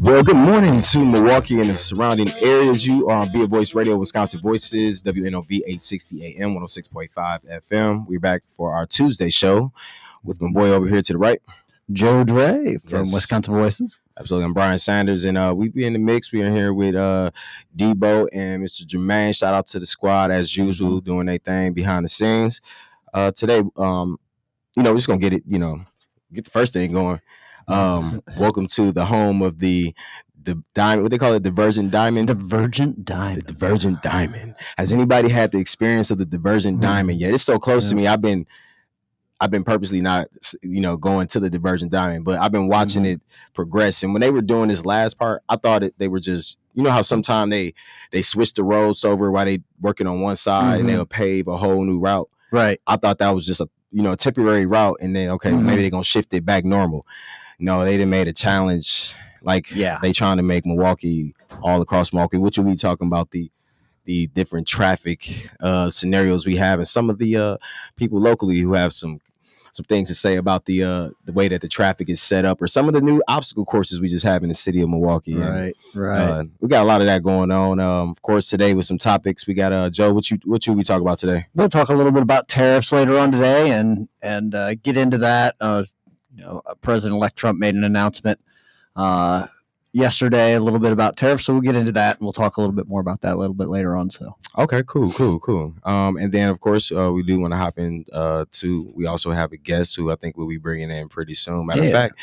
Well, good morning to Milwaukee and the surrounding areas. You are on Be a Voice Radio, Wisconsin Voices, WNOV 860 AM, 106.5 FM. We're back for our Tuesday show with my boy over here to the right, Joe Dre from Yes. Wisconsin Voices. Absolutely. I'm Brian Sanders, and we be in the mix. We are here with Debo and Mr. Jermaine. Shout out to the squad as usual, doing their thing behind the scenes. Today, we're just gonna get it, get the first thing going. Welcome to the home of the diamond. What they call it, the Virgin Diamond. Divergent Diamond. The Divergent Diamond. Has anybody had the experience of the Divergent Diamond yet? It's so close to me. I've been purposely not, going to the Divergent Diamond, but I've been watching it progress. And when they were doing this last part, I thought they were just, how sometimes they switch the roads over while they working on one side and they'll pave a whole new route. Right. I thought that was just a temporary route, and then maybe they're gonna shift it back normal. No, they done made a challenge. They trying to make Milwaukee, all across Milwaukee, which we talking about the different traffic scenarios we have, and some of the people locally who have some things to say about the way that the traffic is set up, or some of the new obstacle courses we just have in the city of Milwaukee. Right. We got a lot of that going on. Of course, today with some topics, we got Joe. What you we talk about today? We'll talk a little bit about tariffs later on today, and get into that. President-elect Trump made an announcement yesterday, a little bit about tariffs, so we'll get into that, and we'll talk a little bit more about that a little bit later on. So okay, cool. And then of course we do want to hop in we also have a guest who I think we'll be bringing in pretty soon. Matter of fact,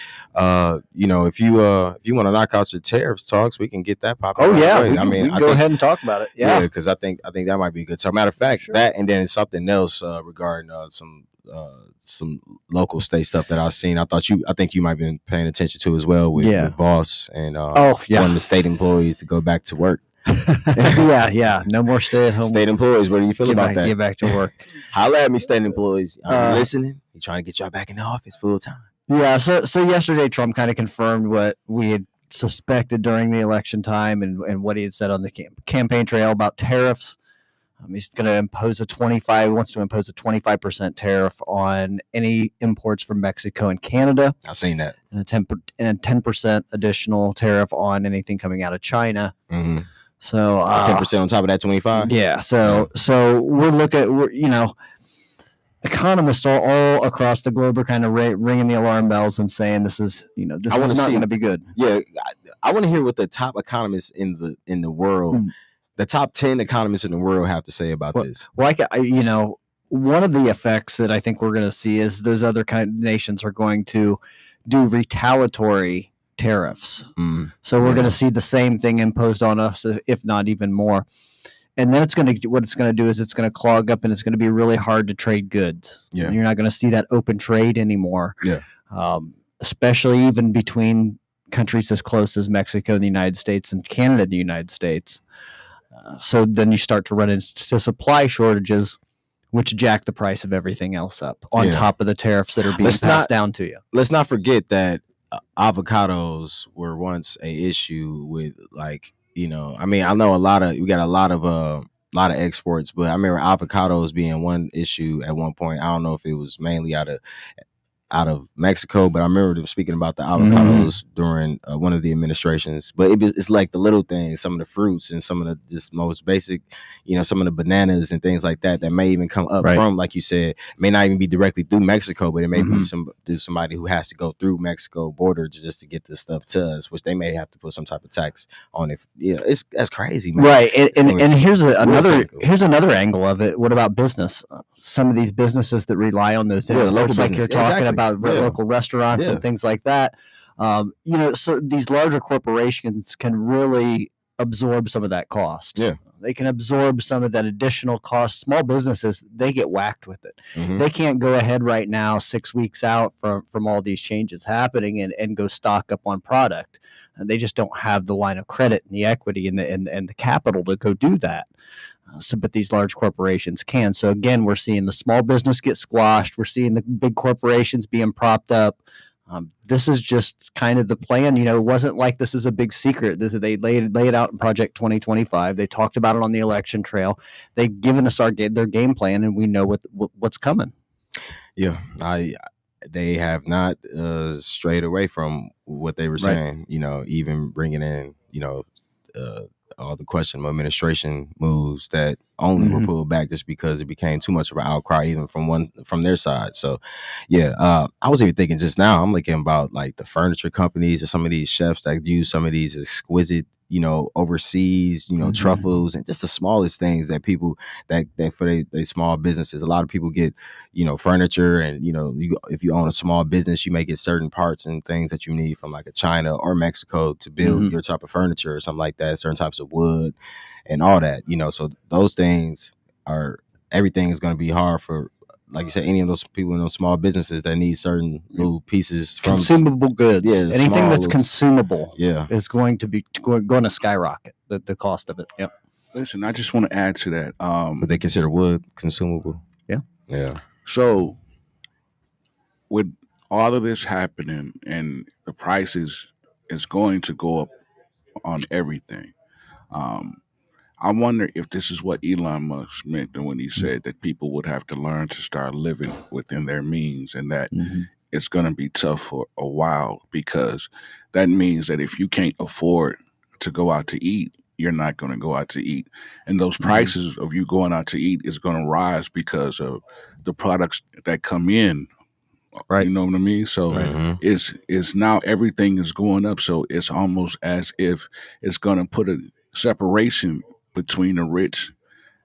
if you want to knock out your tariffs talks, we can get that popping. We can go ahead and talk about it. Yeah, because I think that might be good. So matter of fact, that, and then something else regarding some local state stuff that I've seen. I think you might have been paying attention to as well with Voss and wanting the state employees to go back to work. No more stay-at-home state employees. What do you feel about that? Get back to work. Holla at me, state employees. Are you listening? He's trying to get y'all back in the office full time. Yeah. So yesterday, Trump kind of confirmed what we had suspected during the election time and what he had said on the campaign trail about tariffs. He's going to impose wants to impose a 25% tariff on any imports from Mexico and Canada. I've seen that. And a 10% additional tariff on anything coming out of China. Mm-hmm. So 10% on top of that 25. Yeah. So economists all across the globe are kind of ringing the alarm bells and saying this is not going to be good. Yeah, I want to hear what the top economists in the world. The top 10 economists in the world have to say about this. Well, one of the effects that I think we're going to see is those other kind of nations are going to do retaliatory tariffs. So we're going to see the same thing imposed on us, if not even more. And then what it's going to do is it's going to clog up, and it's going to be really hard to trade goods. Yeah. And you're not going to see that open trade anymore. Yeah. Especially even between countries as close as Mexico and the United States and Canada and the United States. So then you start to run into supply shortages, which jack the price of everything else up on top of the tariffs that are being passed down to you. Let's not forget that avocados were once a issue with, I know we got a lot of exports, but I remember avocados being one issue at one point. I don't know if it was mainly out of Mexico, but I remember them speaking about the avocados during one of the administrations. But it's like the little things, some of the fruits and some of the just most basic, some of the bananas and things like that may even come up from, like you said, may not even be directly through Mexico, but it may be somebody who has to go through Mexico border just to get this stuff to us, which they may have to put some type of tax on it. Yeah, that's crazy, man. Right, and here's another angle of it. What about business? Some of these businesses that rely on those imports, like you're talking about local restaurants and things like that. So these larger corporations can really absorb some of that cost. Yeah. They can absorb some of that additional cost. Small businesses, they get whacked with it. They can't go ahead right now 6 weeks out from all these changes happening and go stock up on product. And they just don't have the line of credit and the equity and the capital to go do that. But these large corporations can. So again, we're seeing the small business get squashed. We're seeing the big corporations being propped up. This is just kind of the plan. It wasn't like this is a big secret. They laid it out in Project 2025. They talked about it on the election trail. They've given us their game plan, and we know what's coming. Yeah, they have not strayed away from what they were saying. You know, even bringing in, you know, uh, all the questionable administration moves that only were pulled back just because it became too much of an outcry, even from their side. So, yeah, I was even thinking just now. I'm thinking about like the furniture companies and some of these chefs that use some of these exquisite, you know, overseas, you know, truffles and just the smallest things that people that for they small businesses. A lot of people get, you know, furniture, and you know, if you own a small business, you may get certain parts and things that you need from like a China or Mexico to build your type of furniture or something like that, certain types of wood and all that, you know. So those things are, everything is going to be hard for, like you said, any of those people in those small businesses that need certain little pieces from consumable goods. Yeah, anything that's consumable yeah, is going to be going to skyrocket the cost of it. Yep. Listen, I just want to add to that. But they consider wood consumable. Yeah. So with all of this happening and the prices is going to go up on everything. Um, I wonder if this is what Elon Musk meant when he said that people would have to learn to start living within their means, and that it's going to be tough for a while, because that means that if you can't afford to go out to eat, you're not going to go out to eat. And those prices of you going out to eat is going to rise because of the products that come in. Right. You know what I mean? So it's now everything is going up. So it's almost as if it's going to put a separation between the rich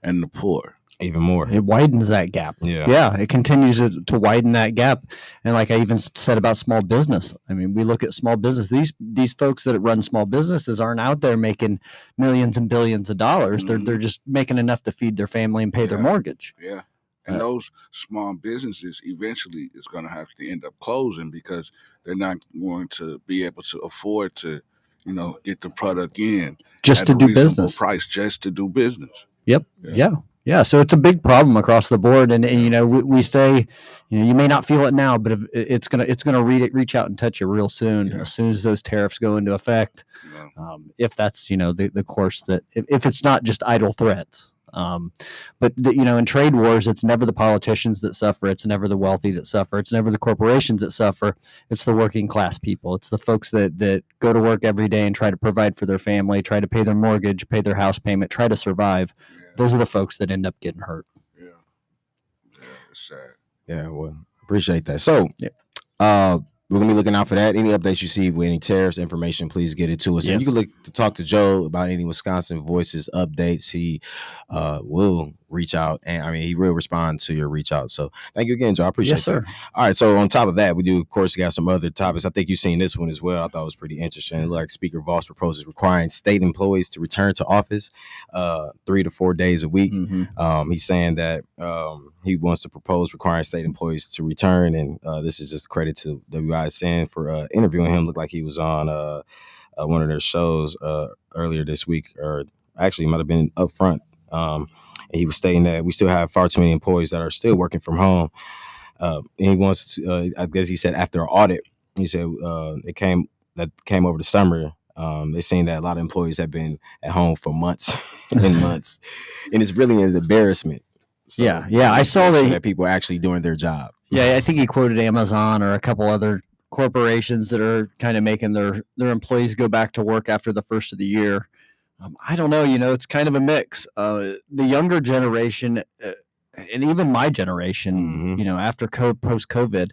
and the poor. Even more. It widens that gap. Yeah, it continues to widen that gap. And like I even said about small business, I mean, we look at small business. These folks that run small businesses aren't out there making millions and billions of dollars. They're just making enough to feed their family and pay their mortgage. Yeah. And those small businesses eventually is going to have to end up closing because they're not going to be able to afford to, you know, get the product in just to do business price, just to do business. Yep. Yeah. So it's a big problem across the board, and you know, we say, you know, you may not feel it now, but it's gonna reach out and touch you real soon. As soon as those tariffs go into effect, if that's, you know, the course that if it's not just idle threats. But you know, in trade wars, it's never the politicians that suffer. It's never the wealthy that suffer. It's never the corporations that suffer. It's the working class people. It's the folks that go to work every day and try to provide for their family, try to pay their mortgage, pay their house payment, try to survive. Those are the folks that end up getting hurt. Yeah, it's sad. Yeah, well, appreciate that. So, we're gonna be looking out for that. Any updates you see with any tariffs information, please get it to us. And you can look to talk to Joe about any Wisconsin Voices updates. He will reach out, and I mean, he will respond to your reach out. So thank you again, Joe. I appreciate it. Sir. All right. So on top of that, we do, of course, got some other topics. I think you've seen this one as well. I thought it was pretty interesting. Like Speaker Voss proposes requiring state employees to return to office 3 to 4 days a week. He's saying that he wants to propose requiring state employees to return, and this is just credit to WISN for interviewing him. Looked like he was on one of their shows earlier this week, or actually might have been up front. And he was stating that we still have far too many employees that are still working from home. And he wants to, I guess he said after an audit, he said it came over the summer. They're saying that a lot of employees have been at home for months and months, and it's really an embarrassment. So, I saw that people are actually doing their job. Yeah, I think he quoted Amazon or a couple other corporations that are kind of making their employees go back to work after the first of the year. I don't know, you know, it's kind of a mix. The younger generation, and even my generation, you know, after post-COVID,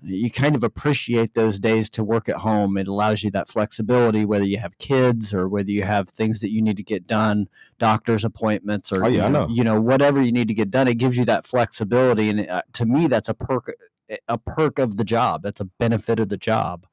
you kind of appreciate those days to work at home. It allows you that flexibility, whether you have kids or whether you have things that you need to get done, doctor's appointments, or you know, whatever you need to get done. It gives you that flexibility, and to me, that's a perk of the job. That's a benefit of the job.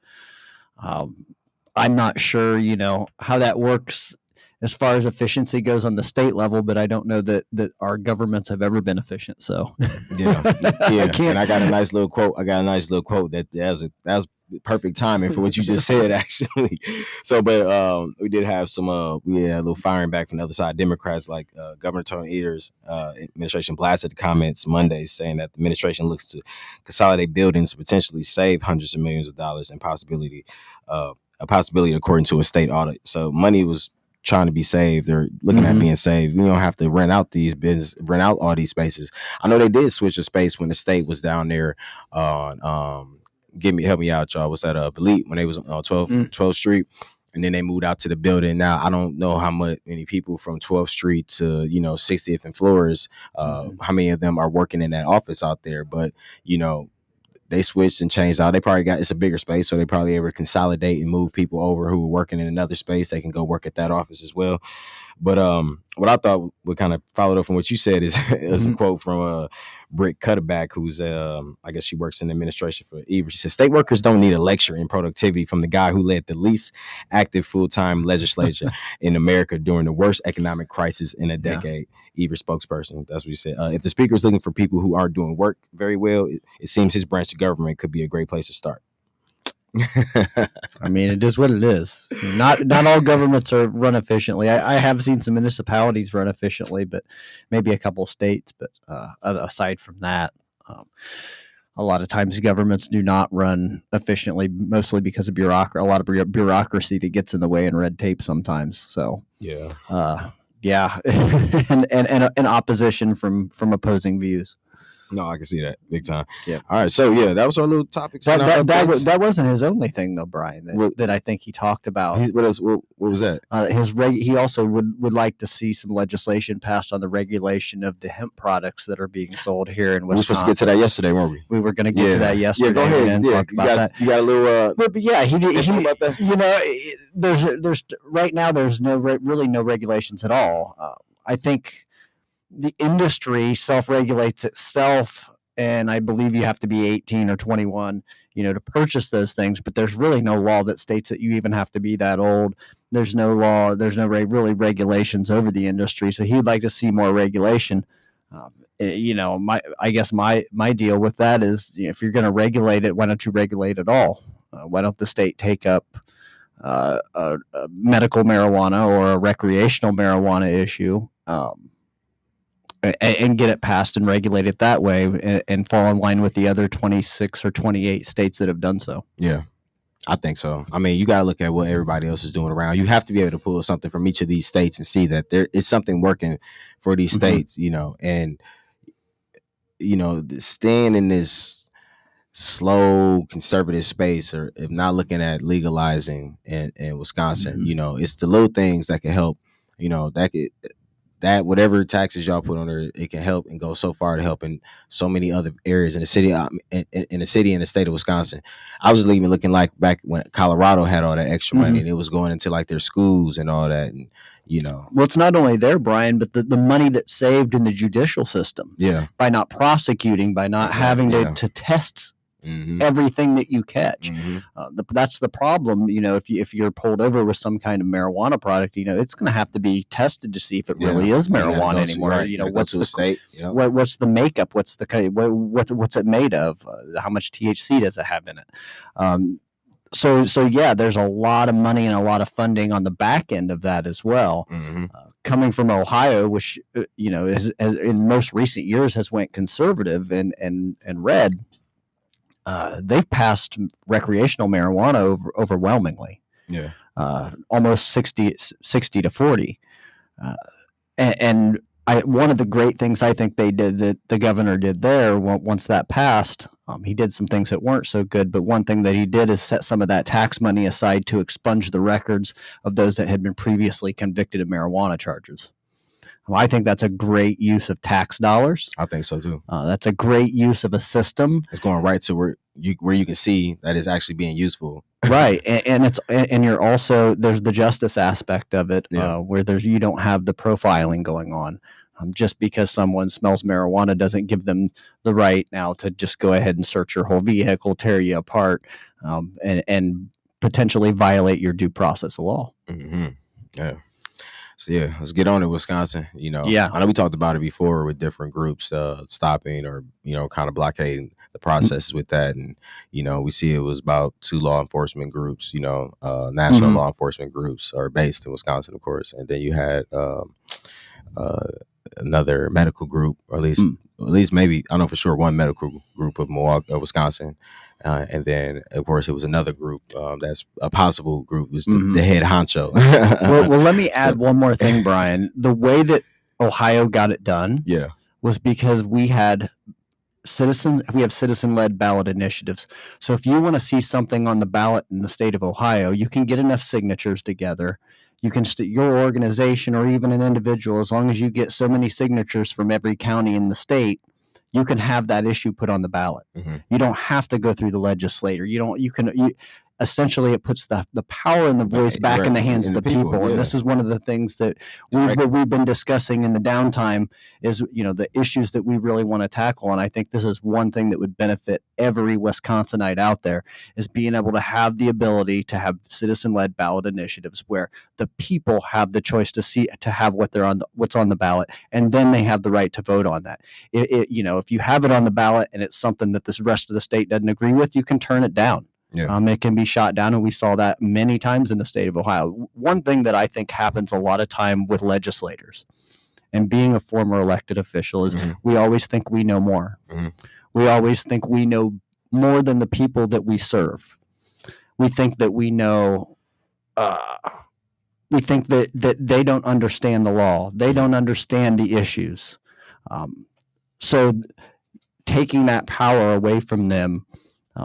I'm not sure, you know, how that works as far as efficiency goes on the state level, but I don't know that our governments have ever been efficient. So and I got a nice little quote. That was perfect timing for what you just said, actually. So, but we did have some we had a little firing back from the other side. Democrats, like Governor Tony Evers' administration blasted the comments Monday, saying that the administration looks to consolidate buildings, potentially save hundreds of millions of dollars, and a possibility according to a state audit. So money was trying to be saved. They're looking at being saved. We don't have to rent out all these spaces. I know they did switch a space when the state was down there on help me out, y'all. What's that? Elite, when they was on 12th Street, and then they moved out to the building. Now I don't know how many people from 12th Street to 60th and Flores, how many of them are working in that office out there, but they switched and changed out. They probably it's a bigger space, so they probably able to consolidate and move people over who were working in another space. They can go work at that office as well. But what I thought would kind of follow up from what you said is a quote from Britt Cutterback, who's I guess she works in administration for Evers. She says state workers don't need a lecture in productivity from the guy who led the least active full-time legislature in America during the worst economic crisis in a decade. Evers spokesperson. That's what he said. If the speaker is looking for people who aren't doing work very well, it seems his branch of government could be a great place to start. I mean, it is what it is. Not all governments are run efficiently. I have seen some municipalities run efficiently, but maybe a couple of states. But aside from that, a lot of times governments do not run efficiently, mostly because of a lot of bureaucracy that gets in the way and red tape sometimes. So and opposition from opposing views. No, I can see that big time. Yeah. All right. So that was our little topics. That wasn't his only thing though, Brian. That I think he talked about. What else? What was that? He also would like to see some legislation passed on the regulation of the hemp products that are being sold here in Wisconsin. We were supposed to get to that yesterday, weren't we? We were going to get to that yesterday. Yeah, go ahead. Talk about that. You got a little. But yeah, he about that? There's right now there's really no regulations at all. I think the industry self-regulates itself, and I believe you have to be 18 or 21, to purchase those things. But there's really no law that states that you even have to be that old. There's no law. There's no really regulations over the industry. So he'd like to see more regulation. I guess my deal with that is, if you're going to regulate it, why don't you regulate it all? Why don't the state take up a medical marijuana or a recreational marijuana issue? And get it passed and regulated that way and fall in line with the other 26 or 28 states that have done so. Yeah, I think so. I mean, you got to look at what everybody else is doing around. You have to be able to pull something from each of these states and see that there is something working for these states, and, staying in this slow conservative space, or if not looking at legalizing in Wisconsin, it's the little things that can help, that whatever taxes y'all put on there, it can help and go so far to help in so many other areas in the city, in the city and the state of Wisconsin. I was even looking like back when Colorado had all that extra money and it was going into like their schools and all that, and well, it's not only there, Brian, but the money that's saved in the judicial system, by not prosecuting, by not having to test everything that you catch. That's the problem. If you're pulled over with some kind of marijuana product, it's going to have to be tested to see if it really is marijuana anymore. What's the state? What's the makeup? What's what's it made of? How much THC does it have in it? So there's a lot of money and a lot of funding on the back end of that as well. Coming from Ohio, which has in most recent years has went conservative and red. They've passed recreational marijuana overwhelmingly. Almost 60 to 40. One of the great things I think they did, that the governor did there, once that passed, he did some things that weren't so good, but one thing that he did is set some of that tax money aside to expunge the records of those that had been previously convicted of marijuana charges. Well, I think that's a great use of tax dollars. I think so too. That's a great use of a system. It's going right to where you can see that it's actually being useful. Right, and you're also, there's the justice aspect of it, where you don't have the profiling going on. Just because someone smells marijuana doesn't give them the right now to just go ahead and search your whole vehicle, tear you apart, and potentially violate your due process of law. Yeah. So let's get on it, Wisconsin. I know we talked about it before with different groups stopping or kind of blockading the processes with that, and we see it was about 2 law enforcement groups, national law enforcement groups are based in Wisconsin, of course, and then you had another medical group, or at least maybe, I don't know for sure, one medical group of Milwaukee, Wisconsin. And then, of course, it was another group that's a possible group, was the head honcho. well, let me add one more thing, Brian. The way that Ohio got it done was because we had we have citizen-led ballot initiatives. So if you want to see something on the ballot in the state of Ohio, you can get enough signatures together. You can your organization or even an individual, as long as you get so many signatures from every county in the state, you can have that issue put on the ballot. You don't have to go through the legislator. Essentially it puts the power and the voice back in the hands of the people. And this is one of the things that we've been discussing in the downtime is, the issues that we really want to tackle. And I think this is one thing that would benefit every Wisconsinite out there, is being able to have the ability to have citizen-led ballot initiatives where the people have the choice to have what's on the ballot, and then they have the right to vote on that. If you have it on the ballot and it's something that the rest of the state doesn't agree with, you can turn it down. Yeah. It can be shot down, and we saw that many times in the state of Ohio. One thing that I think happens a lot of time with legislators, and being a former elected official, is we always think we know more. We always think we know more than the people that we serve. We think that we know. We think that they don't understand the law. They don't understand the issues. So taking that power away from them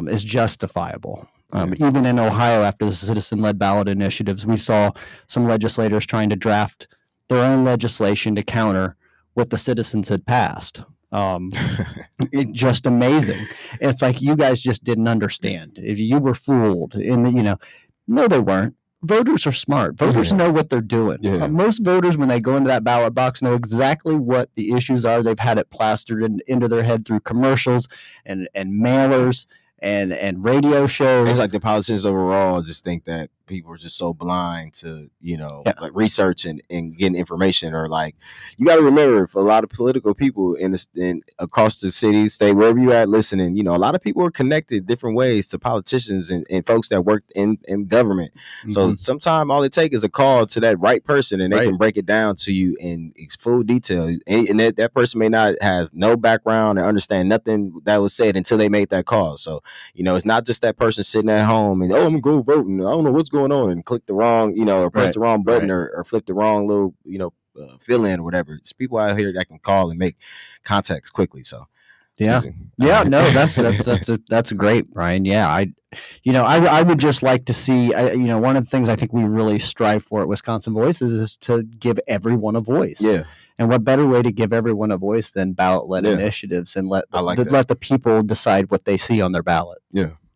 is justifiable. Even in Ohio, after the citizen-led ballot initiatives, we saw some legislators trying to draft their own legislation to counter what the citizens had passed. It's just amazing. It's like, you guys just didn't understand. If you were fooled, no, they weren't. Voters are smart. Voters know what they're doing. Most voters, when they go into that ballot box, know exactly what the issues are. They've had it plastered into their head through commercials and mailers and radio shows. It's like the politicians overall just think that people are just so blind to, like research and getting information. Or like, you got to remember, for a lot of political people in across the city, state, wherever you at listening, a lot of people are connected different ways to politicians and folks that work in government. So sometimes all it takes is a call to that right person, and they can break it down to you in full detail. And that person may not have no background and understand nothing that was said until they made that call. So, it's not just that person sitting at home and, I'm gonna go vote and I don't know what's going on, and click the wrong, or press the wrong button or flip the wrong little, fill in or whatever. It's people out here that can call and make contacts quickly. So no, that's great, Brian. I would just like to see, one of the things I think we really strive for at Wisconsin Voices is to give everyone a voice. And what better way to give everyone a voice than ballot-led initiatives, and let the people decide what they see on their ballot.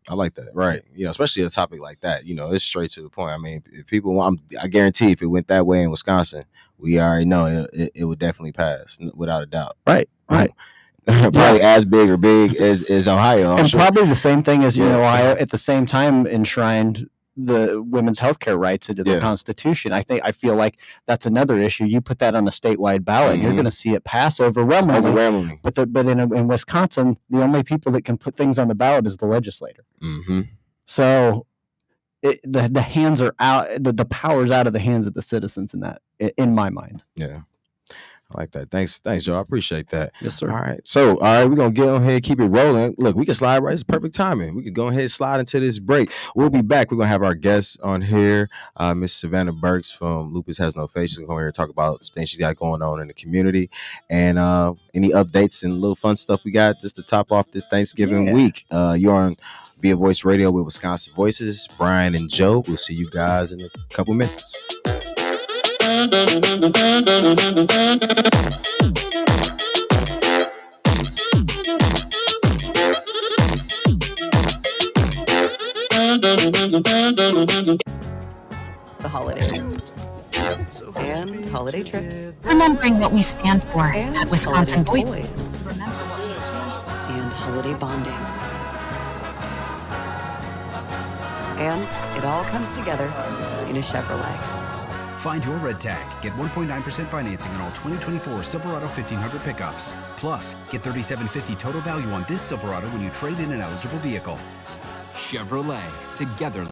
I like that. Right. Especially a topic like that, it's straight to the point. I mean, if people want, I guarantee if it went that way in Wisconsin, we already know it would definitely pass without a doubt. Right. Probably as big or big as Ohio. And probably the same thing as, Ohio at the same time enshrined the women's healthcare rights into the Constitution. I feel like that's another issue. You put that on a statewide ballot, you're going to see it pass overwhelmingly. But in Wisconsin, the only people that can put things on the ballot is the legislator. So the hands are out. The power's out of the hands of the citizens in my mind. I like that. Thanks, Joe. I appreciate that. Yes, sir. All right. So, we're going to get on ahead, keep it rolling. Look, we can slide right. It's perfect timing. We could go ahead and slide into this break. We'll be back. We're going to have our guests on here, Miss Savannah Burks from Lupus Has No Face. She's going to come here and talk about things she's got going on in the community, and any updates and little fun stuff we got just to top off this Thanksgiving week. You're on Be a Voice Radio with Wisconsin Voices. Brian and Joe. We'll see you guys in a couple minutes. The holidays and holiday trips, remembering what we stand for at Wisconsin Voices. And holiday bonding. And it all comes together in a Chevrolet. Find your red tag. Get 1.9% financing on all 2024 Silverado 1500 pickups. Plus, get $3,750 total value on this Silverado when you trade in an eligible vehicle. Chevrolet. Together.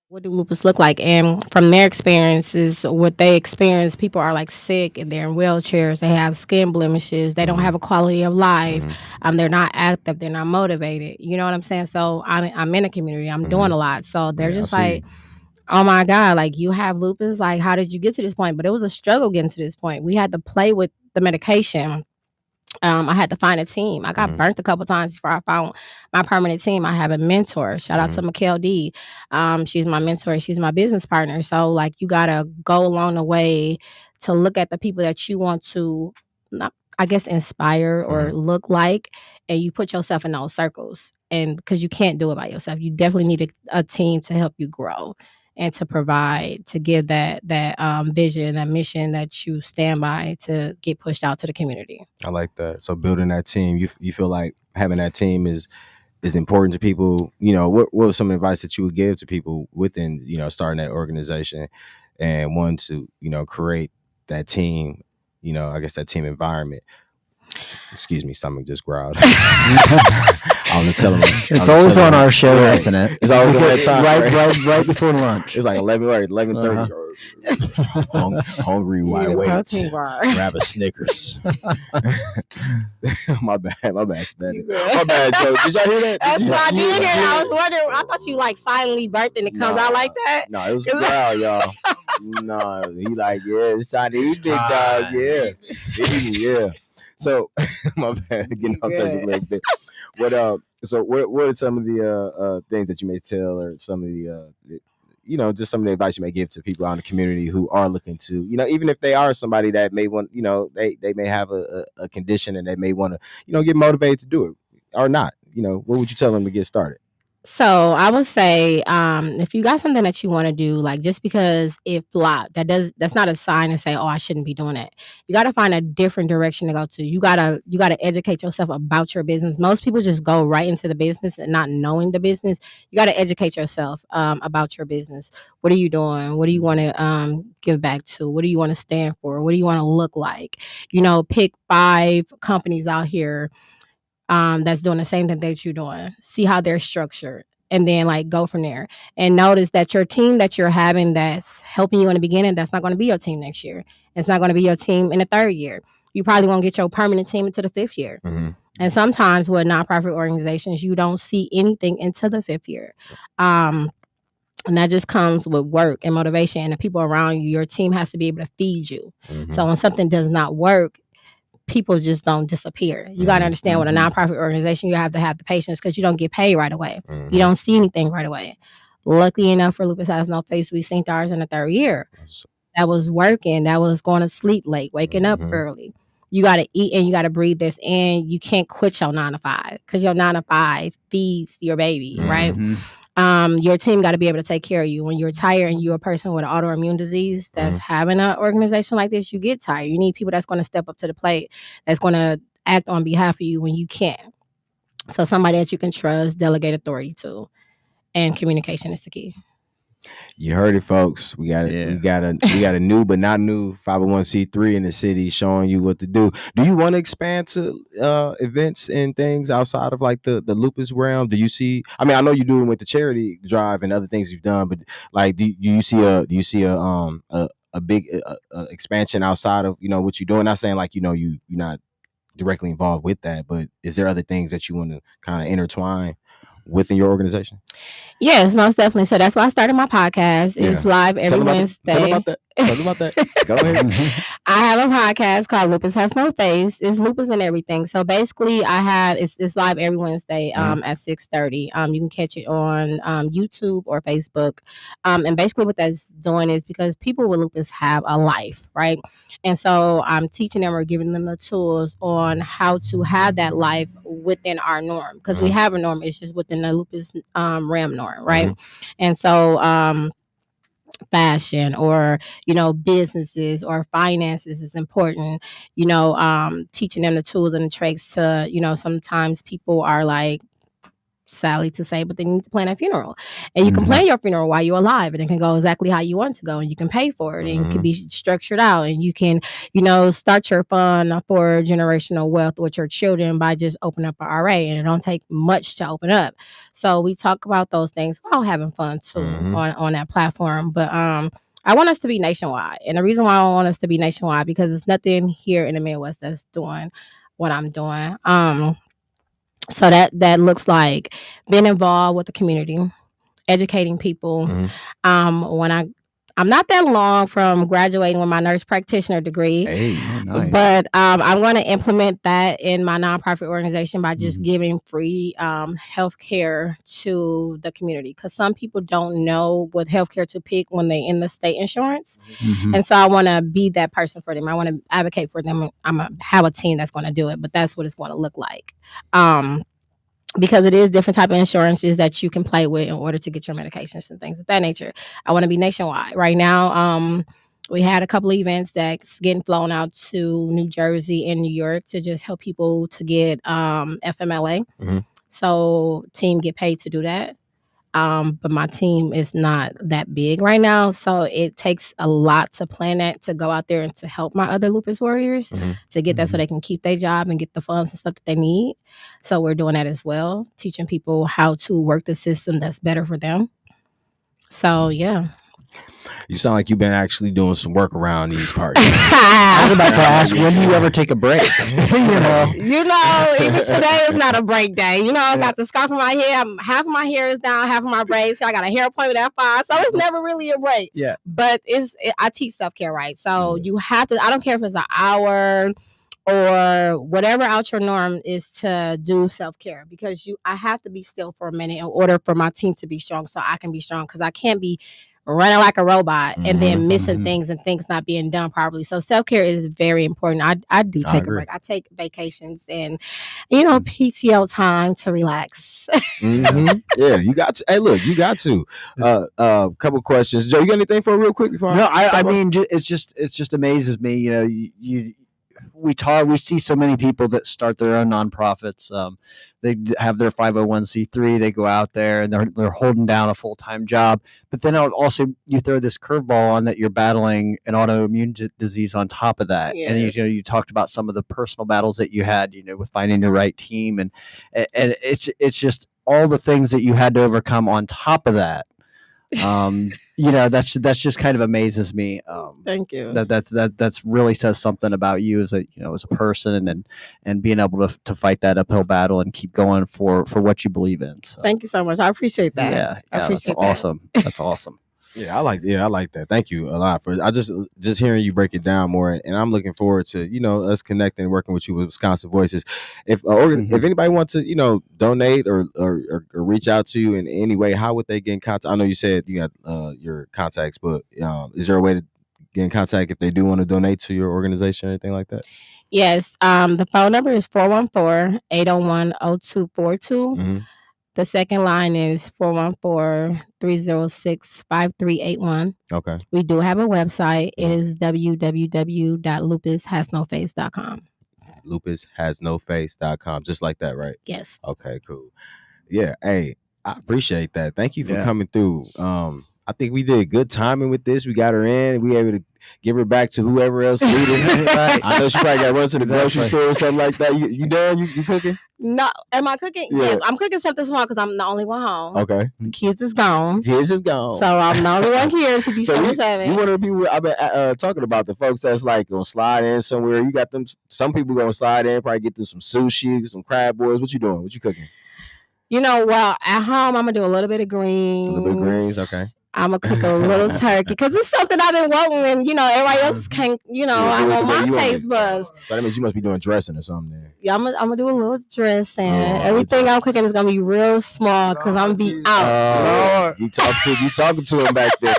What do lupus look like? And from their experiences, what they experience, people are like sick and they're in wheelchairs. They have skin blemishes. They don't have a quality of life. They're not active. They're not motivated. You know what I'm saying? So I'm in a community. I'm doing a lot. So they're Yeah, I just see. like, oh my God, like you have lupus. Like, how did you get to this point? But it was a struggle getting to this point. We had to play with the medication. I had to find a team. I got burnt a couple times before I found my permanent team. I have a mentor. Shout out to Mikkel D. She's my mentor. She's my business partner. So like you gotta go along the way to look at the people that you want to, not, I guess, inspire or look like, and you put yourself in those circles. And because you can't do it by yourself, you definitely need a team to help you grow and to provide, to give that vision, that mission that you stand by to get pushed out to the community. I like that. So building that team, you feel like having that team is important to people. You know, what was some advice that you would give to people within, you know, starting that organization and wanting to, you know, create that team, you know, I guess that team environment. Excuse me, stomach just growled. I'm just telling them. It's always on our show, isn't it? It's always on that time, right before lunch. It's like 11:30. Hungry, wide awake. Grab a Snickers. My bad, Spanish. My bad, Joe. Did y'all hear that? That's what I did hear. I was wondering. I thought you like silently burped and it comes out like that. No, it was growl, y'all. No, he like, yeah, it's trying to eat big dog. Yeah. So my bad, getting off such a little bit. What are some of the things that you may tell, or some of the you know, just some of the advice you may give to people out in the community who are looking to, you know, even if they are somebody that may want, you know, they may have a condition and they may want to, you know, get motivated to do it or not, you know, what would you tell them to get started? So I would say, if you got something that you want to do, like just because it flopped, that's not a sign to say, oh, I shouldn't be doing it. You got to find a different direction to go to. You gotta educate yourself about your business. Most people just go right into the business and not knowing the business. You got to educate yourself about your business. What are you doing? What do you want to give back to? What do you want to stand for? What do you want to look like? You know, pick 5 companies out here that's doing the same thing that you're doing. See how they're structured, and then like go from there. And notice that your team that you're having that's helping you in the beginning, that's not going to be your team next year. It's not going to be your team in the 3rd year. You probably won't get your permanent team into the 5th year. And sometimes with nonprofit organizations, you don't see anything into the 5th year. And that just comes with work and motivation and the people around you. Your team has to be able to feed you. So when something does not work, people just don't disappear. You got to understand with a nonprofit organization, you have to have the patience because you don't get paid right away. You don't see anything right away. Luckily enough for Lupus Has No Face, we seen ours in the 3rd year. That was working. That was going to sleep late, waking up early. You got to eat and you got to breathe this in. You can't quit your 9 to 5 because your 9 to 5 feeds your baby, right? Your team got to be able to take care of you. When you're tired and you're a person with an autoimmune disease that's having an organization like this, you get tired. You need people that's going to step up to the plate, that's going to act on behalf of you when you can't. So somebody that you can trust, delegate authority to, and communication is the key. You heard it, folks. We got Yeah. we got a new but not new 501c3 in the city showing you what to do. Do you want to expand to events and things outside of like the lupus realm? Do you see? I mean, I know you're doing with the charity drive and other things you've done, but like, do you see a big expansion outside of what you're doing? Not saying like you're not directly involved with that, but is there other things that you want to kind of intertwine within your organization? Yes, most definitely. So that's why I started my podcast. Yeah. It's live every Wednesday. Tell about that. Tell about that. Go ahead. I have a podcast called Lupus Has No Face. It's lupus and everything. So basically, it's live every Wednesday at 6:30. You can catch it on YouTube or Facebook. And basically, what that's doing is because people with lupus have a life, right? And so I'm teaching them or giving them the tools on how to have that life within our norm, because we have a norm. It's just within the lupus realm norm, right? And so fashion or businesses or finances is important, teaching them the tools and the tricks to sometimes people are like Sally to say, but they need to plan a funeral, and you can plan your funeral while you're alive, and it can go exactly how you want it to go, and you can pay for it, and it can be structured out, and you can start your fund for generational wealth with your children by just opening up an RA, and it don't take much to open up. So we talk about those things while having fun too on that platform. But I want us to be nationwide, and the reason why I want us to be nationwide because there's nothing here in the Midwest that's doing what I'm doing. So that looks like being involved with the community, educating people. I'm not that long from graduating with my nurse practitioner degree, Nice. but I'm going to implement that in my nonprofit organization by just giving free healthcare to the community, because some people don't know what healthcare to pick when they're in the state insurance. And so I want to be that person for them. I want to advocate for them. I'm going to have a team that's going to do it, but that's what it's going to look like. Because it is different type of insurances that you can play with in order to get your medications and things of that nature. I want to be nationwide. Right now, we had a couple of events that's getting flown out to New Jersey and New York to just help people to get FMLA. So team get paid to do that. But my team is not that big right now. So it takes a lot to plan that, to go out there and to help my other lupus warriors to get that so they can keep their job and get the funds and stuff that they need. So we're doing that as well, teaching people how to work the system that's better for them. So, yeah. You sound like you've been actually doing some work around these parts. I was about to ask, when do you ever take a break? Even today is not a break day. I got the scarf in my hair. Half of my hair is down, half of my braids. So I got a hair appointment at 5. So it's never really a break. Yeah. But I teach self-care, right? So you have to, I don't care if it's an hour or whatever out your norm is to do self-care, because I have to be still for a minute in order for my team to be strong, so I can be strong, because I can't be running like a robot and then missing things and things not being done properly. So self-care is very important. I do take a break. I take vacations and PTO time to relax. Yeah, you got to. Hey, look, you got to. Couple questions, Joe. You got anything for real quick before? No, I mean, it just amazes me. We see so many people that start their own nonprofits. They have their 501c3. They go out there and they're holding down a full-time job. But then also you throw this curveball on that you're battling an autoimmune disease on top of that. Yes. And you talked about some of the personal battles that you had, with finding the right team, and it's just all the things that you had to overcome on top of that. That's just kind of amazes me. Thank you. That's really says something about you as a person, and being able to fight that uphill battle and keep going for what you believe in. So. Thank you so much. I appreciate that. Yeah, I appreciate that's awesome. That's awesome. I like that. Thank you a lot for. I just hearing you break it down more, and I'm looking forward to us connecting and working with you with Wisconsin Voices. If anybody wants to donate or reach out to you in any way, how would they get in contact? I know you said you got your contacts, but is there a way to get in contact if they do want to donate to your organization or anything like that? Yes. The phone number is 414-801-0242. The second line is 414-306-5381. Okay. We do have a website. It is www.lupushasnoface.com. Lupushasnoface.com. Just like that, right? Yes. Okay, cool. Yeah. Hey, I appreciate that. Thank you for coming through. I think we did good timing with this. We got her in. We able to give her back to whoever else needed. Right. I know she probably got to run to the grocery store or something like that. You done? You cooking? No, am I cooking? Yeah. Yes, I'm cooking something small because I'm the only one home. Okay. The kids is gone. Kids is gone. So I'm the only one here to December 7th. You one of the people I've been talking about, the folks that's like gonna slide in somewhere. You got them. Some people gonna slide in, probably get them some sushi, some crab boils. What you doing? What you cooking? You know, well, at home I'm gonna do a little bit of greens. A little bit of greens, okay. I'm gonna cook a little turkey because it's something I've been wanting, and you know, everybody else can't. You know, I want my taste buds. So that means you must be doing dressing or something. Then. Yeah, I'm gonna do a little dressing. Everything I'm cooking is gonna be real small because I'm gonna be out. You talking to him back there.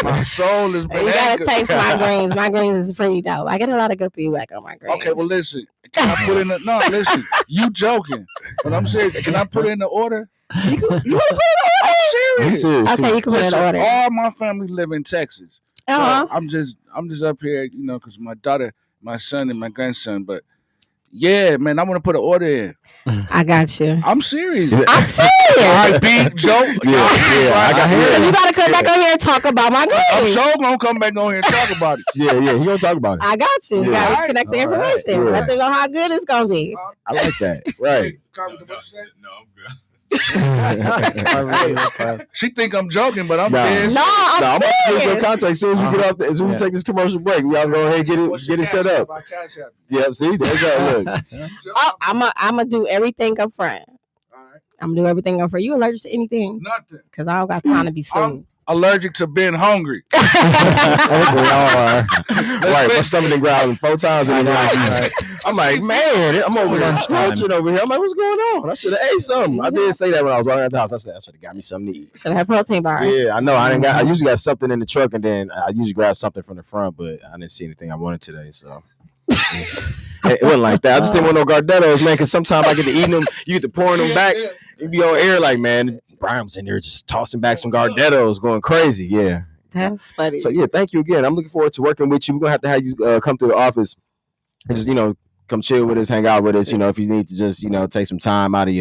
My soul is. You gotta taste my greens. My greens is pretty dope. I get a lot of good feedback on my greens. Okay, well listen. Can I put in the? No, listen. You joking? But I'm serious. Can I put in the order? You want to put in the order? I'm serious. Okay, you can put in the order. All my family live in Texas. So I'm just up here, you know, because my daughter, my son, and my grandson. But yeah, man, I want to put an order in. I got you. I'm serious. I'm serious. All right, big joke. Yeah, I got here. You gotta come back on here and talk about my greens. I'm sure gonna come back on here and talk about it. Yeah, he gonna talk about it. I got you. You gotta connect the information. Let them know how good it's gonna be. I like that. Right. No, I'm good. She think I'm joking, but I'm dead. No, I'm gonna serious. get your contact as soon as we get off. As soon as we take this commercial break, we all go ahead and get it set up. Yep. See, there you go. Look. I'm gonna do everything up front. I'm gonna do everything up front. You allergic to anything? Nothing. Because I don't got time to be sued. Allergic to being hungry. We all are. Right, my stomach been growling 4 times. I'm like, man, I'm over here stretching over here. I'm like, what's going on? I should have ate something. I did say that when I was walking out the house. I said I should have got me something to eat. Should have protein bar. Yeah, I know. I usually got something in the truck, and then I usually grab something from the front, but I didn't see anything I wanted today, so. It wasn't like that. I just didn't want no Gardettos, man, because sometimes I get to eating them, you get to pouring them back, you be on air like, man, Brian was in there just tossing back some Gardettos, going crazy. Yeah. That's funny. So, yeah, thank you again. I'm looking forward to working with you. We're going to have you come to the office and just, come chill with us, hang out with us, if you need to just, take some time out of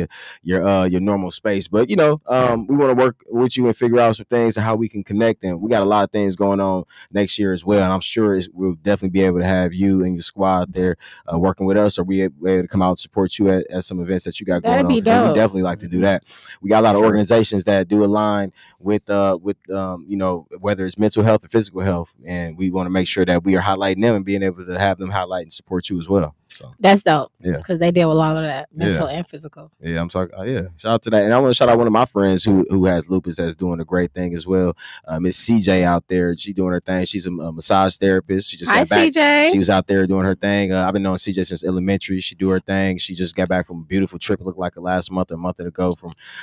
your normal space. But, we want to work with you and figure out some things and how we can connect. And we got a lot of things going on next year as well. And I'm sure we'll definitely be able to have you and your squad there working with us, or we able to come out and support you at some events that you got going on. So we definitely like to do that. We got a lot of organizations that do align with whether it's mental health or physical health. And we want to make sure that we are highlighting them and being able to have them highlight and support you as well. So that's dope. Yeah, because they deal with a lot of that, mental and physical. Yeah, I'm talking. Shout out to that, and I want to shout out one of my friends who has lupus that's doing a great thing as well. Miss CJ out there, she doing her thing. She's a massage therapist. She just got back. CJ. She was out there doing her thing. I've been knowing CJ since elementary. She do her thing. She just got back from a beautiful trip. It looked like last month, a month ago.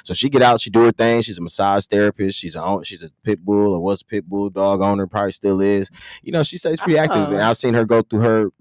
So she get out, she do her thing. She's a massage therapist. She's a pit bull, or was a pit bull dog owner, probably still is. She stays pretty active, and I've seen her go through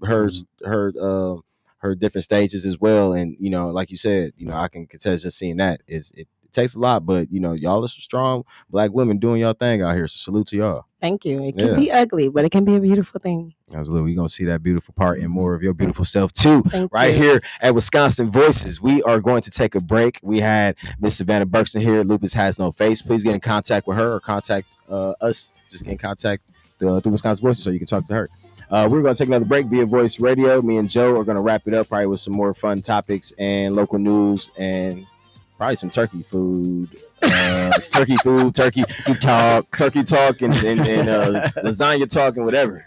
her different stages as well. And like you said, I can contest just seeing that it takes a lot, but y'all are some strong Black women doing y'all thing out here, so salute to y'all. Thank you. It can be ugly, but it can be a beautiful thing. Absolutely. We're gonna see that beautiful part and more of your beautiful self too. Here at Wisconsin Voices. We are going to take a break. We had Miss Savannah Berkson here. Lupus Has No Face. Please get in contact with her or contact us. Just get in contact through Wisconsin Voices so you can talk to her. We're going to take another break. Be a Voice Radio. Me and Joe are going to wrap it up probably with some more fun topics and local news and probably some turkey food. Turkey talk, and lasagna talk and whatever.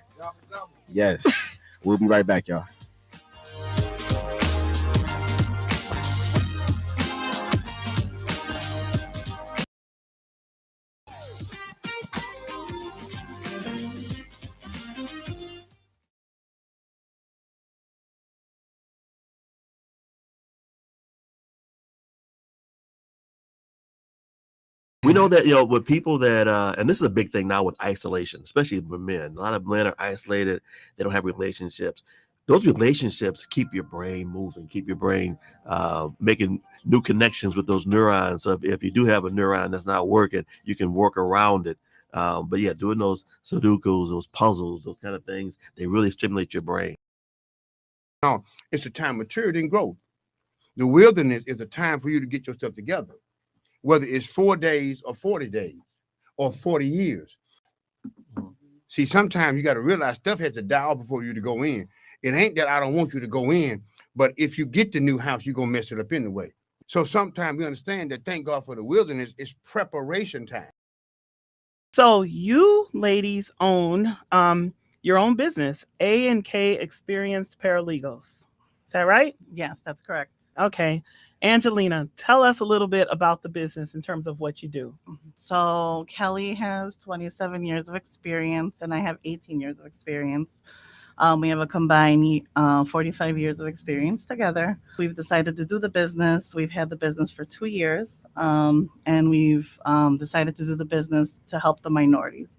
Yes. We'll be right back, y'all. We know that, with people that, and this is a big thing now with isolation, especially with men. A lot of men are isolated. They don't have relationships. Those relationships keep your brain moving, keep your brain making new connections with those neurons. So if you do have a neuron that's not working, you can work around it. But yeah, doing those Sudokus, those puzzles, those kind of things, they really stimulate your brain. Now, it's a time of maturity and growth. The wilderness is a time for you to get yourself together. Whether it's 4 days or 40 days, or 40 years. See, sometimes you got to realize stuff has to die off before you to go in. It ain't that I don't want you to go in, but if you get the new house, you're going to mess it up anyway. So sometimes we understand that, thank God for the wilderness, it's preparation time. So you ladies own your own business, A&K Experienced Paralegals. Is that right? Yes, that's correct. Okay. Angelina, tell us a little bit about the business in terms of what you do. So Kelly has 27 years of experience and I have 18 years of experience. We have a combined 45 years of experience together. We've decided to do the business. We've had the business for 2 years, and we've decided to do the business to help the minorities.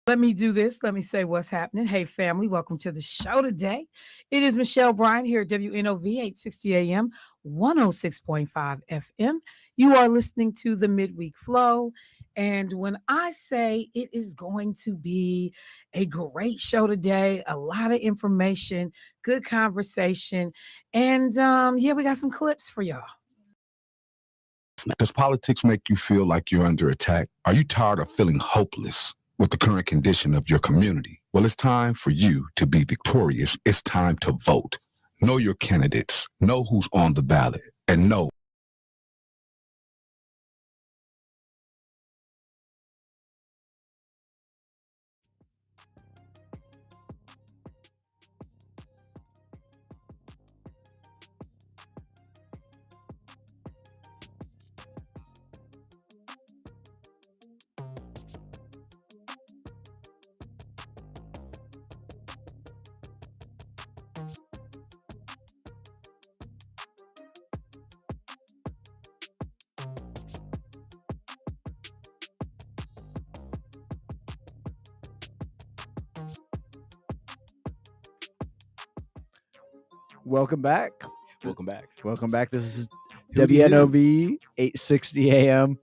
Let me do this. Let me say what's happening. Hey, family, welcome to the show today. It is Michelle Bryant here at WNOV 860 AM, 106.5 FM. You are listening to the Midweek Flow. And when I say it is going to be a great show today, a lot of information, good conversation. And yeah, we got some clips for y'all. Does politics make you feel like you're under attack? Are you tired of feeling hopeless with the current condition of your community? Well, it's time for you to be victorious. It's time to vote. Know your candidates, know who's on the ballot, and know. Welcome back. Welcome back. Welcome back. This is WNOV 860 AM,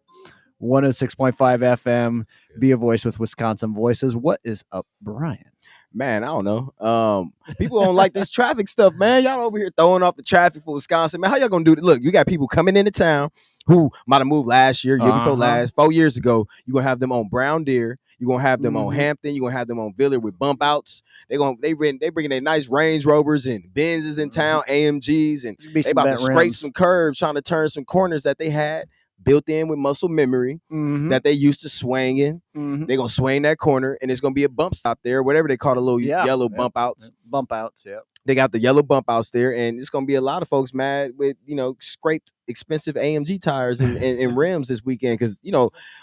106.5 FM. Be a voice with Wisconsin Voices. What is up, Brian? Man, I don't know. People don't like this traffic stuff, man. Y'all over here throwing off the traffic for Wisconsin, man. How y'all gonna do it? Look, you got people coming into town who might have moved last year before last, 4 years ago. You're gonna have them on Brown Deer. You're gonna have them on Hampton. You're gonna have them on Villard with bump outs. They bringing their nice Range Rovers and Benzes in town, AMGs, and they about to scrape some curbs, trying to turn some corners that they had built in with muscle memory that they used to swing in. They're gonna swing that corner, and it's gonna be a bump stop there, whatever they call the little yellow bump outs. Bump outs, yeah. They got the yellow bump outs there, and it's gonna be a lot of folks mad with scraped expensive AMG tires and rims this weekend, because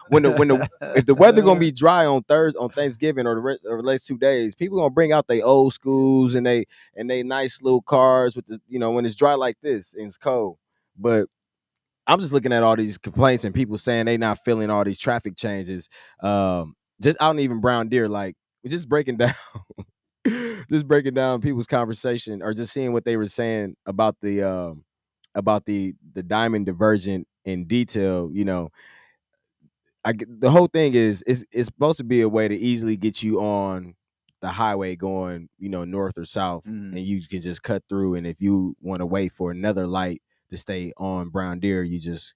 when the if the weather gonna be dry on Thanksgiving or the last 2 days, people gonna bring out their old schools and they nice little cars with the when it's dry like this and it's cold. But I'm just looking at all these complaints and people saying they not feeling all these traffic changes. Just out in even Brown Deer, like just breaking down. Just breaking down people's conversation or just seeing what they were saying about the diamond divergent in detail. The whole thing is it's supposed to be a way to easily get you on the highway going north or south, and you can just cut through. And if you want to wait for another light to stay on Brown Deer, you just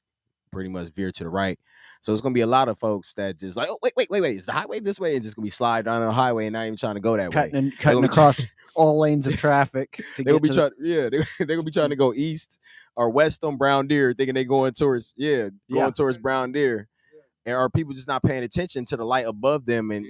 pretty much veer to the right. So it's gonna be a lot of folks that just like, oh wait, is the highway this way, and just gonna be slide down the highway and not even trying to go that way. Cutting across all lanes of traffic. They're gonna be trying to go east or west on Brown Deer, thinking they going towards towards Brown Deer. And are people just not paying attention to the light above them? And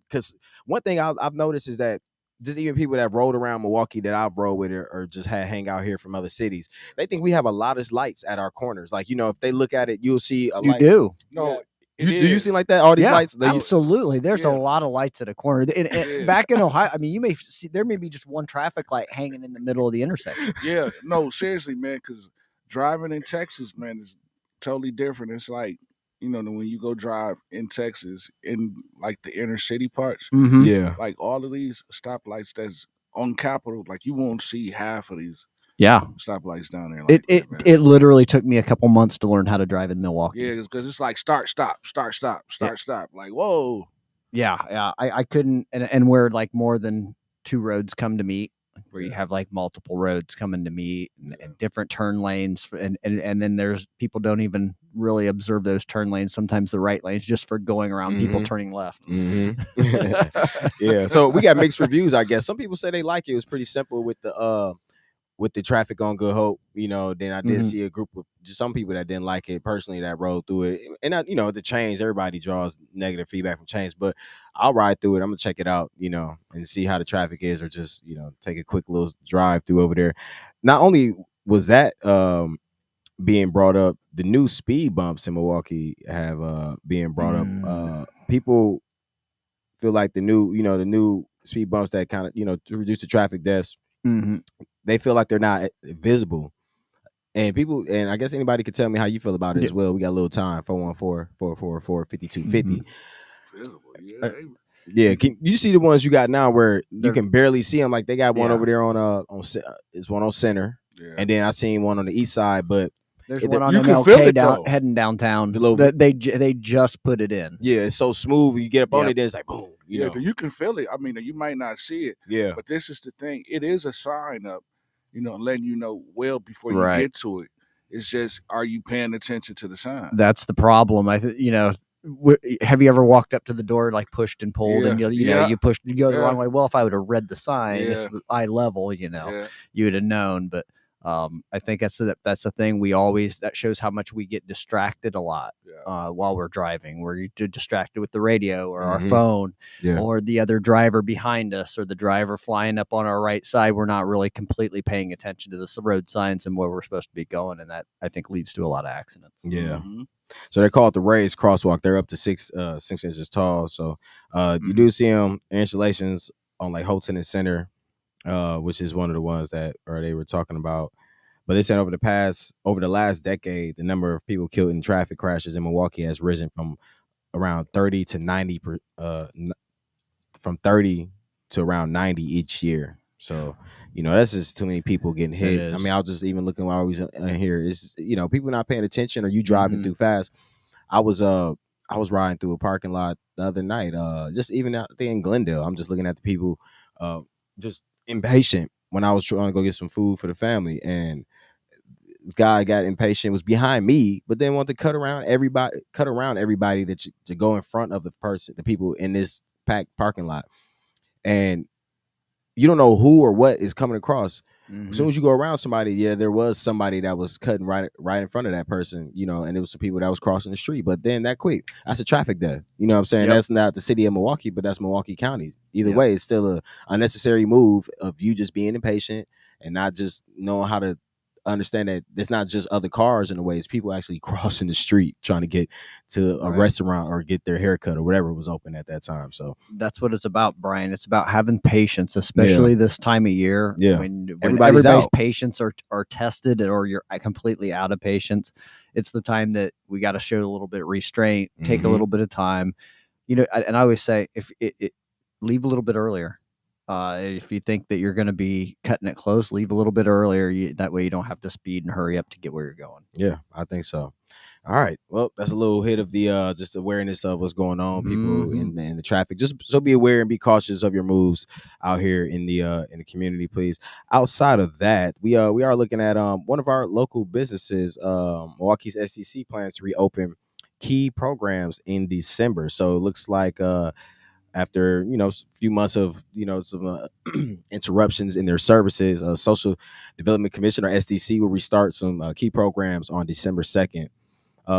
because one thing I've noticed is that just even people that rode around Milwaukee that I've rode with or just had hang out here from other cities, they think we have a lot of lights at our corners. Like, if they look at it, you'll see a light. You do. No, do you see like that? All these lights? Absolutely. There's a lot of lights at a corner. And back in Ohio, I mean, you may see there may be just one traffic light hanging in the middle of the intersection. Yeah, no, seriously, man, because driving in Texas, man, is totally different. It's like, when you go drive in Texas in like the inner city parts, like all of these stoplights that's on Capitol, like you won't see half of these stoplights down there. Like it literally took me a couple months to learn how to drive in Milwaukee. Yeah, because it's like start, stop, start, stop, start, stop. Like, whoa. Yeah. I couldn't, and where like more than two roads come to meet, where you have like multiple roads coming to meet and different turn lanes. And then there's people don't even really observe those turn lanes. Sometimes the right lanes just for going around people turning left. Yeah. So we got mixed reviews, I guess. Some people say they like it. It was pretty simple with the traffic on Good Hope, then I did see a group of just some people that didn't like it personally that rode through it. And the change, everybody draws negative feedback from change, but I'll ride through it. I'm gonna check it out, and see how the traffic is, or just, take a quick little drive through over there. Not only was that being brought up, the new speed bumps in Milwaukee have being brought up. People feel like the new speed bumps that kind of, to reduce the traffic deaths. They feel like they're not visible, and I guess anybody could tell me how you feel about it as well. We got a little time. 414-444-5250. Yeah, can you see the ones you got now where you can barely see them? Like they got one over there on it's one on Center, and then I seen one on the east side, but there's one on MLK heading downtown. They just put it in. Yeah, it's so smooth. You get up on it, then it's like boom. You can feel it. I mean, you might not see it. Yeah, but this is the thing. It is a sign up, letting you know well before you get to it. It's just, are you paying attention to the sign? That's the problem. Have you ever walked up to the door, like pushed and pulled, and you pushed, you go the wrong way? Well, if I would have read the sign, it's eye level, you would have known. But I think that's the thing. That shows how much we get distracted a lot while we're driving. We're distracted with the radio or our phone or the other driver behind us or the driver flying up on our right side. We're not really completely paying attention to the road signs and where we're supposed to be going, and that I think leads to a lot of accidents. Yeah. So they call it the raised crosswalk. They're up to 6 inches tall. So you do see them installations on like Houghton and Center, which is one of the ones that they were talking about. But they said over the last decade, the number of people killed in traffic crashes in Milwaukee has risen from around 30 to 90 from 30 to around 90 each year. So, that's just too many people getting hit. I mean, I was just even looking while I was in here. It's people not paying attention, or you driving through fast. I was riding through a parking lot the other night, just even out there in Glendale. I'm just looking at the people just impatient when I was trying to go get some food for the family, and this guy got impatient, was behind me, but then wanted to cut around everybody to go in front of the people in this packed parking lot. And you don't know who or what is coming across. As soon as you go around somebody, there was somebody that was cutting right in front of that person, and it was some people that was crossing the street. But then that quick, that's a traffic death. You know what I'm saying? That's not the city of Milwaukee, but that's Milwaukee County. Either way, it's still a unnecessary move of you just being impatient and not just knowing how to understand that it's not just other cars in the way. It's people actually crossing the street trying to get to a restaurant or get their haircut or whatever was open at that time. So that's what it's about, Brian. It's about having patience, especially this time of year. When everybody's patience are tested, or you're completely out of patience. It's the time that we got to show a little bit of restraint, take a little bit of time. And I always say, if leave a little bit earlier. If you think that you're going to be cutting it close, leave a little bit earlier. That way you don't have to speed and hurry up to get where you're going. Yeah, I think so. All right. Well, that's a little hit of the just awareness of what's going on, people in the traffic. Just so be aware and be cautious of your moves out here in the community, please. Outside of that, we are looking at one of our local businesses, Milwaukee's SEC plans to reopen key programs in December. So it looks like after a few months of some interruptions in their services, Social Development Commission, or SDC, will restart some key programs on December 2nd,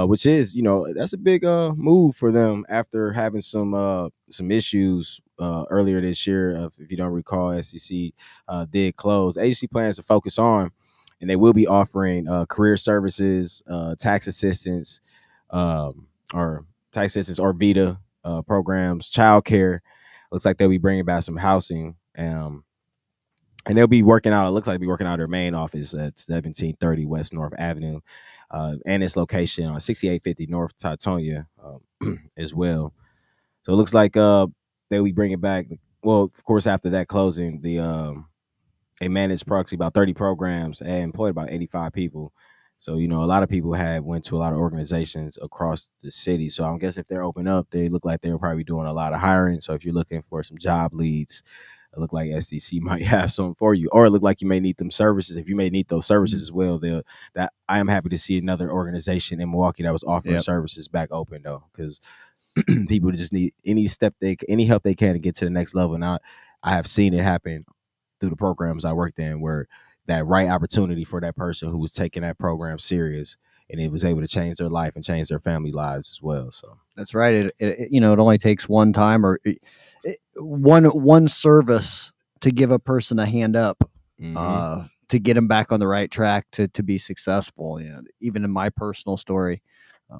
which is that's a big move for them after having some issues earlier this year. If you don't recall, SDC did close. Agency plans to focus on, and they will be offering career services, tax assistance, or VITA programs, childcare. Looks like they'll be bringing back some housing, and they'll be working out. It looks like they'll be working out of their main office at 1730 West North Avenue, and its location on 6850 North Teutonia as well. So it looks like they'll be bringing back. Well, of course, after that closing, they managed approximately about 30 programs and employed about 85 people. So, a lot of people went to a lot of organizations across the city. So I guess if they're open up, they look like they're probably doing a lot of hiring. So if you're looking for some job leads, it look like SDC might have something for you, or it look like you may need them services. If you may need those services as well, that I am happy to see another organization in Milwaukee that was offering services back open though, because people just need any help they can to get to the next level. Now, I have seen it happen through the programs I worked in, where that right opportunity for that person who was taking that program serious, and it was able to change their life and change their family lives as well. So that's right. It only takes one time or one service to give a person a hand up, to get them back on the right track to be successful. Even in my personal story,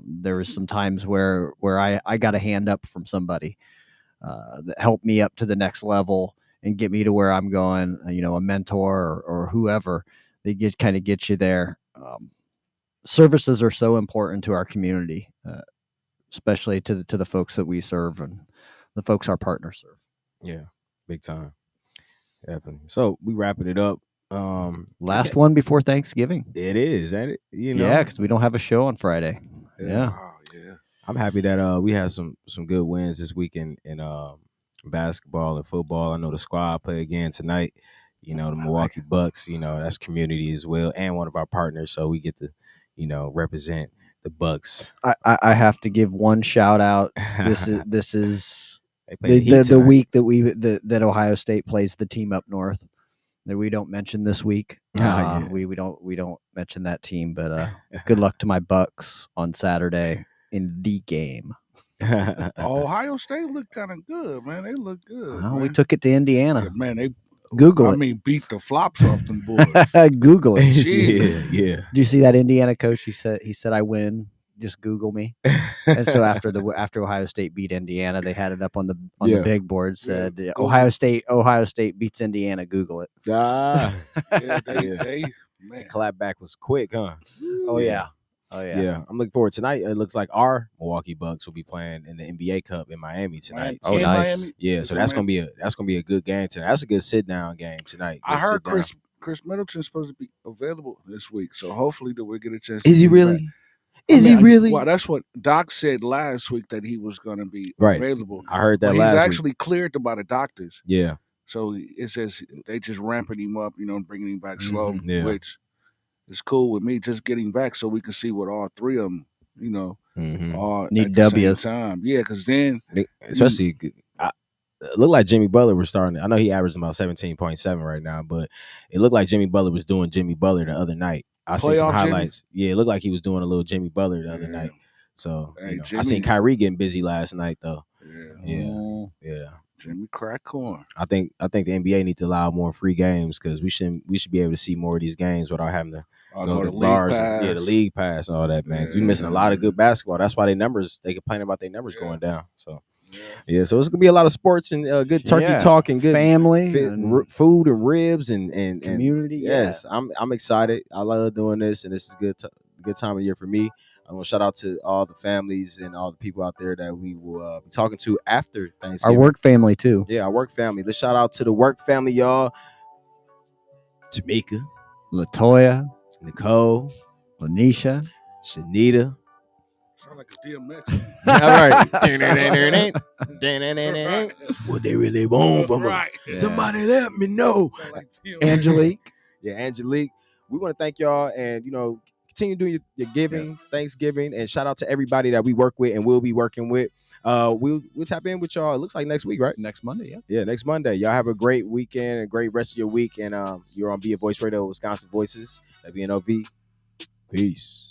there was some times where I got a hand up from somebody that helped me up to the next level and get me to where I'm going. A mentor or whoever, they get you there. Services are so important to our community, especially to the folks that we serve and the folks our partners serve. Yeah, big time. Definitely. So we wrapping it up. Last one before Thanksgiving. It is, ain't it? Yeah, because we don't have a show on Friday. Yeah. Oh, yeah. I'm happy that we had some good wins this weekend in basketball and football. I know the squad play again tonight. The Milwaukee Bucks, that's community as well, and one of our partners, so we get to represent the Bucks. I have to give one shout out. This is the week that Ohio State plays the team up north that we don't mention this week. We don't mention that team, but good luck to my Bucks on Saturday in the game. Ohio State looked kind of good, man. They look good. We took it to Indiana. Yeah, man, they Google it. Beat the flops off them boys. Google it. Yeah. Do you see that Indiana coach? He said I win. Just Google me. And so after Ohio State beat Indiana, they had it up on the big board. Said Ohio State beats Indiana. Google it. They clap back was quick, huh? Oh yeah. Yeah, I'm looking forward tonight. It looks like our Milwaukee Bucks will be playing in the NBA Cup in Miami tonight. Oh, nice. Miami? Yeah, so that's gonna be a good game tonight. That's a good sit down game tonight. I heard Chris Middleton's supposed to be available this week, so hopefully that we'll get a chance. Is he really? Is he really? Well, that's what Doc said last week, that he was going to be available. I heard that last week. He's actually cleared by the doctors. Yeah. So it says they just ramping him up, bringing him back slow, which is cool with me. Just getting back so we can see what all three of them, are need at the W's. same time. Yeah, because then especially. It looked like Jimmy Butler was starting. I know he averaged about 17.7 right now, but it looked like Jimmy Butler was doing Jimmy Butler the other night. I see some highlights. Jimmy? Yeah, it looked like he was doing a little Jimmy Butler the other night. So I seen Kyrie getting busy last night though. Yeah. Jimmy crack corn. I think the NBA need to allow more free games, because we should be able to see more of these games without having to go to bars. The league pass and all that, man. We're missing a lot of good basketball. That's why they complain about their numbers going down. So. Yeah, so it's gonna be a lot of sports and good turkey talk and good family, food and ribs and community. Yes, I'm excited. I love doing this, and this is good time of the year for me. I want to shout out to all the families and all the people out there that we will be talking to after Thanksgiving. Our work family too. Yeah, our work family. Let's shout out to the work family, y'all. Jamaica, Latoya, Nicole, Lanisha, Shanita. Sound like a DMX. All right. What they really want from us. Somebody let me know. Angelique. Yeah, Angelique. We want to thank y'all, and continue doing your giving, Thanksgiving, and shout out to everybody that we work with and will be working with. We'll tap in with y'all. It looks like next week, right? Next Monday, yeah, next Monday. Y'all have a great weekend, a great rest of your week, and you're on Be a Voice Radio, Wisconsin Voices, WNOV. Peace.